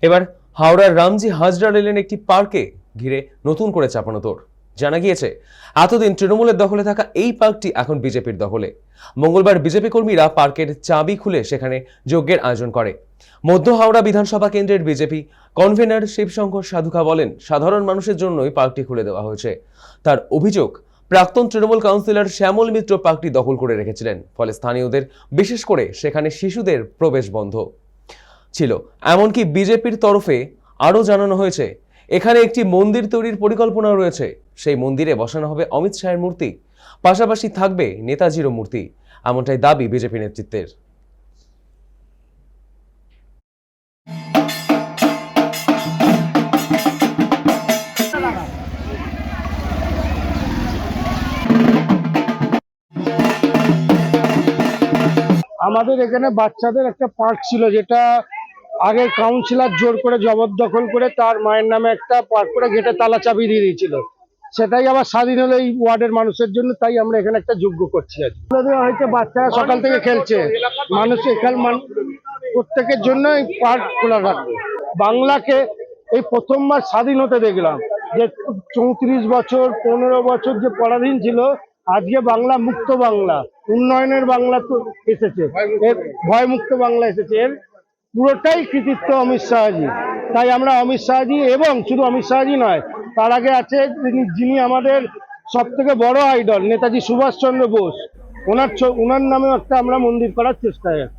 এবার হাওড়ার রামজি হাজরা রেলের একটি পার্কে ঘিরে নতুন করে চাপানোতোড়। জানা গিয়েছে, এতদিন তৃণমূলের দখলে থাকা এই পার্কটি এখন বিজেপির দখলে। মঙ্গলবার বিজেপি কর্মীরা পার্কের চাবি খুলে সেখানে যজ্ঞের আয়োজন করে। মধ্য হাওড়া বিধানসভা কেন্দ্রের বিজেপি কনভেনার শিবশঙ্কর সাধুকা বলেন, সাধারণ মানুষের জন্যই পার্কটি খুলে দেওয়া হয়েছে। তার অভিযোগ, প্রাক্তন তৃণমূল কাউন্সিলর শ্যামল মিত্র পার্কটি দখল করে রেখেছিলেন, ফলে স্থানীয়দের, বিশেষ করে সেখানে শিশুদের প্রবেশ বন্ধ ছিল। এমনকি বিজেপির তরফে আরও জানানো হয়েছে, এখানে একটি মন্দির তৈরির পরিকল্পনা রয়েছে। সেই মন্দিরে বসানো হবে অমিত শাহের মূর্তি, পাশাপাশি থাকবে নেতাজিরও মূর্তি। এমনটাই দাবি বিজেপি নেতৃত্বের। আমাদের এখানে বাচ্চাদের একটা পার্ক ছিল, যেটা আগে কাউন্সিলর জোর করে জবরদখল করে তার মায়ের নামে একটা পার্ক করে গেটে তালা চাবি দিয়ে দিয়েছিল। সেটাই আবার স্বাধীন হলো এই ওয়ার্ডের মানুষের জন্য, তাই আমরা এখানে একটা যজ্ঞ করছি। আজ খুলে দেওয়া হয়েছে, বাচ্চারা সকাল থেকে খেলছে, মানুষ এখানে প্রত্যেকের জন্য এই পার্ক খোলা রাখবে। বাংলাকে এই প্রথমবার স্বাধীন হতে দেখলাম, যে 34 বছর 15 বছর যে পরাধীন ছিল, আজকে বাংলা মুক্ত বাংলা, উন্নয়নের বাংলা তো এসেছে, এর ভয়মুক্ত বাংলা এসেছে। এর পুরোটাই কৃতিত্ব অমিত শাহজি। তাই আমরা অমিত শাহজি, এবং শুধু অমিত শাহজি নয়, তার আগে আছে যিনি আমাদের সব থেকে বড় আইডল নেতাজি সুভাষচন্দ্র বোস, ওনার নামেও একটা আমরা মন্দির করার চেষ্টায় আছি।